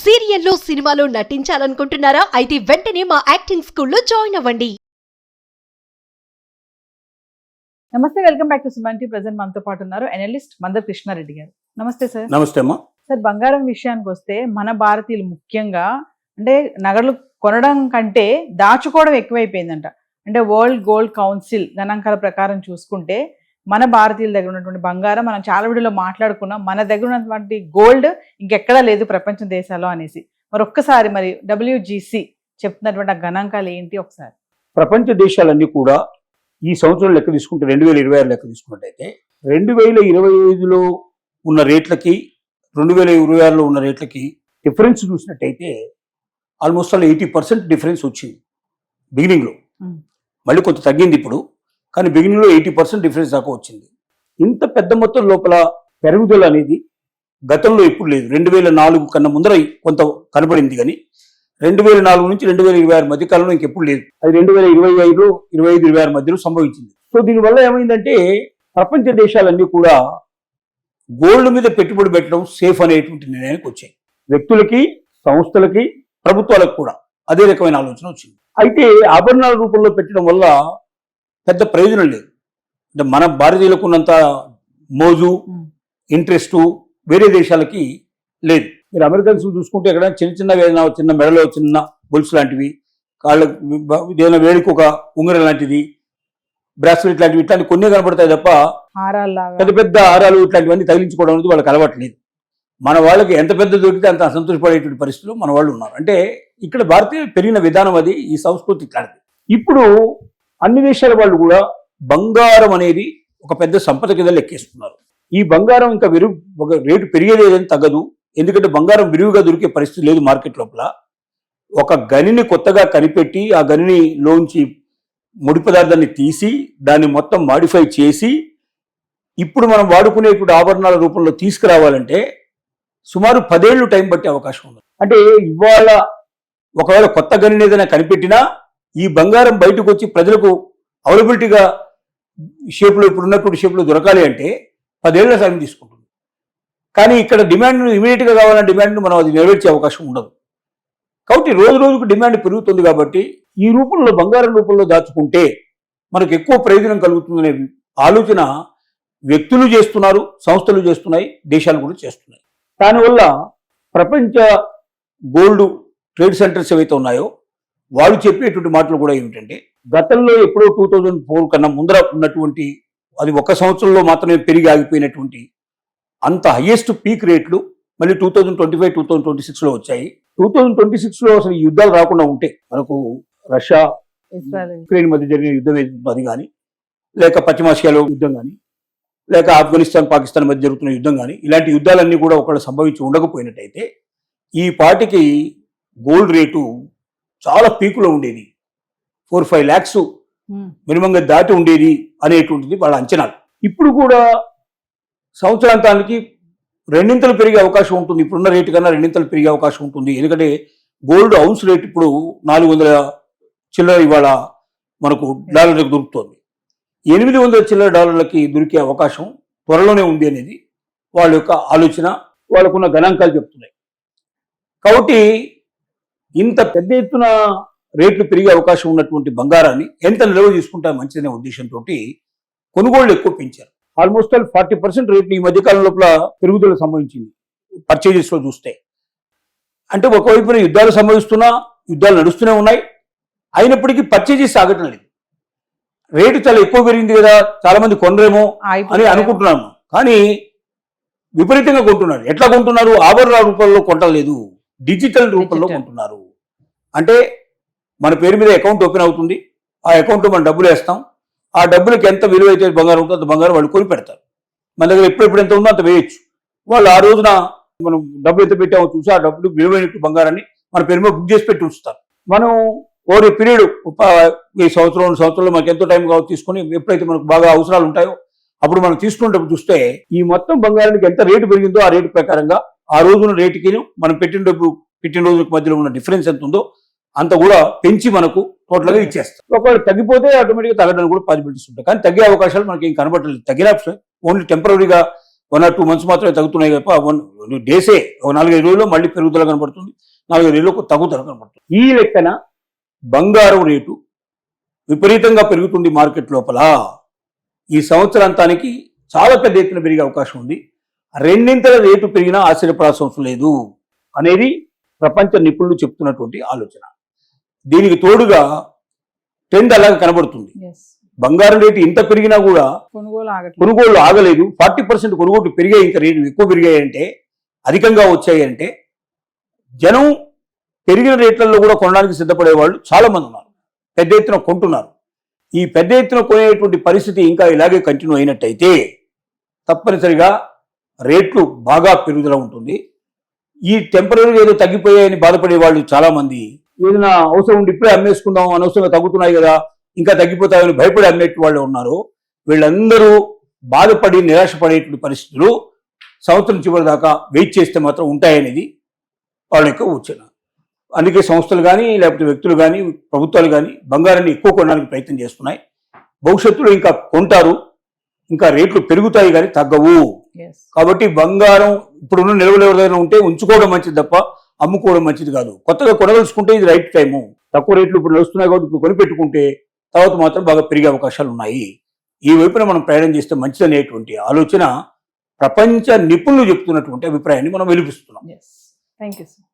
సీరియల్లో సినిమాలో నటించాలనుకుంటున్నారా? అయితే వెంటనే మా యాక్టింగ్ స్కూల్లో జాయిన్ అవ్వండి. నమస్తే, welcome back to Suman TV. Present మనతో పాటు ఉన్నారు అనలిస్ట్ మందర్ కృష్ణారెడ్డి గారు. నమస్తే సార్. నమస్తే అమ్మా. సార్, బంగారం విషయానికి వస్తే మన భారతీయులు ముఖ్యంగా అంటే నగలు కొనడం కంటే దాచుకోవడం ఎక్కువైపోయిందంట. అంటే వరల్డ్ గోల్డ్ కౌన్సిల్ గణాంకాల ప్రకారం చూసుకుంటే మన భారతీయుల దగ్గర ఉన్నటువంటి బంగారం, మనం చాలా వీడియోలో మాట్లాడుకున్నాం, మన దగ్గర ఉన్నటువంటి గోల్డ్ ఇంకెక్కడా లేదు ప్రపంచ దేశాల్లో అనేసి. మరి ఒక్కసారి మరి WGC చెప్తున్నటువంటి ఆ గణాంకాలు ఏంటి ఒకసారి? ప్రపంచ దేశాలన్నీ కూడా ఈ సంవత్సరం లెక్క తీసుకుంటే 2026 లెక్క తీసుకున్నట్టయితే 2025లో ఉన్న రేట్లకి 2026లో ఉన్న రేట్లకి డిఫరెన్స్ చూసినట్టయితే ఆల్మోస్ట్ ఆల్ 80% డిఫరెన్స్ వచ్చింది బిగినింగ్లో. మళ్ళీ కొంత తగ్గింది ఇప్పుడు, కానీ బిగినింగ్లో 80% డిఫరెన్స్ దాకా వచ్చింది. ఇంత పెద్ద మొత్తం లోపల పెరుగుదల అనేది గతంలో ఎప్పుడు లేదు. 2004 కన్నా ముందర కొంత కనబడింది, కానీ 2004 నుంచి 2026 మధ్య కాలంలో ఇంకెప్పుడు లేదు. అది 2025, 25, 26 మధ్యలో సంభవించింది. సో దీనివల్ల ఏమైందంటే ప్రపంచ దేశాలన్నీ కూడా గోల్డ్ మీద పెట్టుబడి పెట్టడం సేఫ్ అనేటువంటి నిర్ణయానికి వచ్చాయి. వ్యక్తులకి, సంస్థలకి, ప్రభుత్వాలకు కూడా అదే రకమైన ఆలోచన వచ్చింది. అయితే ఆభరణాల రూపంలో పెట్టడం వల్ల పెద్ద ప్రయోజనం లేదు. అంటే మన భారతీయులకు ఉన్నంత మోజు, ఇంట్రెస్టు వేరే దేశాలకి లేదు. మీరు అమెరికన్స్ చూసుకుంటే ఎక్కడ చిన్న మెడలో చిన్న గొలుసు లాంటివి, కాళ్ళకు ఏదైనా వేడికి ఒక ఉంగరం లాంటిది, బ్రాస్లెట్ లాంటివి, ఇట్లాంటి కొన్ని కనబడతాయి తప్ప పెద్ద పెద్ద హారాలు ఇట్లాంటివన్నీ తగిలించుకోవడం అనేది వాళ్ళకి అలవాట్లేదు. మన వాళ్ళకి ఎంత పెద్ద దొరికితే అంత సంతోషపడేటువంటి పరిస్థితులు మన వాళ్ళు ఉన్నారు. అంటే ఇక్కడ భారతీయులు పెరిగిన విధానం అది, ఈ సంస్కృతి ఇట్లాంటిది. ఇప్పుడు అన్ని దేశాల వాళ్ళు కూడా బంగారం అనేది ఒక పెద్ద సంపద కింద లెక్కేస్తున్నారు. ఈ బంగారం ఇంకా ఒక రేటు పెరిగేదేదని తగ్గదు. ఎందుకంటే బంగారం విరివిగా దొరికే పరిస్థితి లేదు మార్కెట్ లోపల. ఒక గనిని కొత్తగా కనిపెట్టి ఆ గనిలోంచి ముడి పదార్థాన్ని తీసి దాన్ని మొత్తం మాడిఫై చేసి ఇప్పుడు మనం వాడుకునేటువంటి ఆభరణాల రూపంలో తీసుకురావాలంటే సుమారు 10 ఏళ్ళు టైం పట్టే అవకాశం ఉంది. అంటే ఇవాళ ఒకవేళ కొత్త గనిని ఏదైనా కనిపెట్టినా ఈ బంగారం బయటకు వచ్చి ప్రజలకు అవైలబిలిటీగా షేప్లో, ఇప్పుడు ఉన్నటువంటి షేప్లో దొరకాలి అంటే 10 ఏళ్ల సమయం తీసుకుంటుంది. కానీ ఇక్కడ డిమాండ్ ఇమీడియట్గా కావాలన్న డిమాండ్ను మనం అది నెరవేర్చే అవకాశం ఉండదు. కాబట్టి రోజు రోజుకు డిమాండ్ పెరుగుతుంది. కాబట్టి ఈ రూపంలో బంగారం రూపంలో దాచుకుంటే మనకు ఎక్కువ ప్రయోజనం కలుగుతుందనే ఆలోచన వ్యక్తులు చేస్తున్నారు, సంస్థలు చేస్తున్నాయి, దేశాలు కూడా చేస్తున్నాయి. దానివల్ల ప్రపంచ గోల్డ్ ట్రేడ్ సెంటర్స్ ఏవైతే ఉన్నాయో వాళ్ళు చెప్పేటువంటి మాటలు కూడా ఏమిటంటే గతంలో ఎప్పుడో 2004 కన్నా ముందర ఉన్నటువంటి, అది ఒక సంవత్సరంలో మాత్రమే పెరిగి ఆగిపోయినటువంటి అంత హైయెస్ట్ పీక్ రేట్లు మళ్ళీ 2025, 2026లో వచ్చాయి. 2026లో అసలు ఈ యుద్ధాలు రాకుండా ఉంటే మనకు రష్యా ఉక్రెయిన్ మధ్య జరిగిన యుద్ధం అది కానీ, లేక పశ్చిమాసియాలో యుద్ధం కానీ, లేక ఆఫ్ఘనిస్తాన్ పాకిస్తాన్ మధ్య జరుగుతున్న యుద్ధం కానీ, ఇలాంటి యుద్ధాలన్నీ కూడా ఒకళ్ళు సంభవించి ఉండకపోయినట్టయితే ఈ పార్టీకి గోల్డ్ రేటు చాలా పీకులో ఉండేది. 4-5 lakhs మినిమంగా దాటి ఉండేది అనేటువంటిది వాళ్ళ అంచనాలు. ఇప్పుడు కూడా సంవత్సరాంతానికి 2 పెరిగే అవకాశం ఉంటుంది. ఇప్పుడున్న రేటు కన్నా 2 పెరిగే అవకాశం ఉంటుంది. ఎందుకంటే గోల్డ్ ఔన్స్ రేట్ ఇప్పుడు 400 చిల్లర ఇవాళ మనకు డాలర్లకు దొరుకుతుంది. 800 చిల్లర డాలర్లకి దొరికే అవకాశం త్వరలోనే ఉంది అనేది వాళ్ళ యొక్క ఆలోచన, వాళ్ళకున్న గణాంకాలు చెప్తున్నాయి. కాబట్టి ఇంత పెద్ద ఎత్తున రేట్లు పెరిగే అవకాశం ఉన్నటువంటి బంగారాన్ని ఎంత నిల్వ చేసుకుంటా మంచిదనే ఉద్దేశంతో కొనుగోళ్లు ఎక్కువ పెంచారు. ఆల్మోస్ట్ 40% రేట్లు ఈ మధ్యకాలం లోపల పెరుగుదల సంభవించింది పర్చేజెస్ లో చూస్తే. అంటే ఒకవైపున యుద్ధాలు సంభవిస్తున్నా, యుద్ధాలు నడుస్తూనే ఉన్నాయి, అయినప్పటికీ పర్చేజెస్ ఆగటం లేదు. రేటు చాలా ఎక్కువ పెరిగింది కదా, చాలా మంది కొనరేమో అని అనుకుంటున్నాము, కానీ విపరీతంగా కొంటున్నారు. ఎట్లా కొంటున్నారు? ఆభరణాల రూపంలో కొంటలేదు, డిజిటల్ రూపంలో కొంటున్నారు. అంటే మన పేరు మీద అకౌంట్ ఓపెన్ అవుతుంది, ఆ అకౌంట్లో మనం డబ్బులు వేస్తాం, ఆ డబ్బులకి ఎంత విలువ అయితే బంగారం ఉంటుందో అంత బంగారం వాళ్ళు కొని పెడతారు. మన దగ్గర ఎప్పుడెప్పుడు ఎంత ఉందో అంత వేయచ్చు. వాళ్ళు ఆ రోజున మనం డబ్బులు ఎంత పెట్టామో చూసి ఆ డబ్బులు విలువైన బంగారాన్ని మన పేరు మీద బుక్ చేసి పెట్టి ఉంచుతారు. మనం ఓవర్ పీరియడ్ ఈ సంవత్సరం 2 సంవత్సరాలు మనకి ఎంతో టైం కావచ్చు తీసుకొని ఎప్పుడైతే మనకు బాగా అవసరాలు ఉంటాయో అప్పుడు మనం తీసుకునేటప్పుడు చూస్తే ఈ మొత్తం బంగారానికి ఎంత రేటు పెరిగిందో ఆ రేటు ప్రకారంగా ఆ రోజున రేటుకి మనం పెట్టిన రోజులకు మధ్యలో ఉన్న డిఫరెన్స్ ఎంత ఉందో అంత కూడా పెంచి మనకు టోటల్గా ఇచ్చేస్తాం. ఒకవేళ తగ్గిపోతే ఆటోమేటిక్గా తగ్గడానికి కూడా పాసిబిలిటీస్ ఉంటాయి. కానీ తగ్గే అవకాశాలు మనకి ఏం కనబడలేదు. తగ్గిన ఓన్లీ టెంపరీగా 1 or 2 months మాత్రమే తగ్గుతున్నాయి తప్ప డేసే ఒక 4-5 రోజుల్లో మళ్ళీ పెరుగుదల కనబడుతుంది, 4-5 రోజుల్లో తగ్గుదల కనబడుతుంది. ఈ లెక్కన బంగారం రేటు విపరీతంగా పెరుగుతుంది మార్కెట్ లోపల. ఈ సంవత్సరాంతానికి చాలా పెద్ద ఎత్తున పెరిగే అవకాశం ఉంది. 2 రేటు పెరిగినా ఆశ్చర్యపడాల్సిన అవసరం లేదు అనేది ప్రపంచ నిపుణులు చెప్తున్నటువంటి ఆలోచన. దీనికి తోడుగా ట్రెండ్ అలాగే కనబడుతుంది. బంగారం రేటు ఇంత పెరిగినా కూడా కొనుగోళ్లు ఆగలేదు. 40% కొనుగోళ్లు పెరిగాయి, ఇంకా రేటు ఎక్కువ పెరిగాయంటే, అధికంగా వచ్చాయంటే జనం పెరిగిన రేట్లలో కూడా కొనడానికి సిద్ధపడే వాళ్ళు చాలా మంది ఉన్నారు, పెద్ద ఎత్తున కొంటున్నారు. ఈ పెద్ద ఎత్తున కొనేటువంటి పరిస్థితి ఇంకా ఇలాగే కంటిన్యూ అయినట్టయితే తప్పనిసరిగా రేట్లు బాగా పెరుగుదల ఉంటుంది. ఈ టెంపరీగా ఏదో తగ్గిపోయాయని బాధపడే వాళ్ళు చాలా మంది ఏదైనా అవసరం ఉండి ఇప్పుడే అమ్మేసుకుందాం, అనవసరంగా తగ్గుతున్నాయి కదా ఇంకా తగ్గిపోతాయని భయపడి అమ్మేటి వాళ్ళు ఉన్నారు. వీళ్ళందరూ బాధపడి నిరాశపడేటువంటి పరిస్థితులు సంవత్సరం చివరి దాకా వెయిట్ చేస్తే మాత్రం ఉంటాయనేది వాళ్ళ యొక్క ఊచన. అందుకే సంస్థలు కానీ లేకపోతే వ్యక్తులు కానీ ప్రభుత్వాలు కానీ బంగారాన్ని ఎక్కువ కొనడానికి ప్రయత్నం చేస్తున్నాయి. భవిష్యత్తులో ఇంకా కొంటారు, ఇంకా రేట్లు పెరుగుతాయి కానీ తగ్గవు. కాబట్టి బంగారం ఇప్పుడున్న నిల్వలు ఎవరైనా ఉంటే ఉంచుకోవడం మంచిది తప్ప అమ్ముకోవడం మంచిది కాదు. కొత్తగా కొనదలుచుకుంటే ఇది రైట్ టైము. తక్కువ రేట్లు ఇప్పుడు నడుస్తున్నాయి కాబట్టి ఇప్పుడు కొనిపెట్టుకుంటే తర్వాత మాత్రం బాగా పెరిగే అవకాశాలు ఉన్నాయి. ఈ వైపున మనం ప్రయాణం చేస్తే మంచిదనేటువంటి ఆలోచన ప్రపంచ నిపుణులు చెప్తున్నటువంటి అభిప్రాయాన్ని మనం వెలిపిస్తున్నాం. Thank you sir.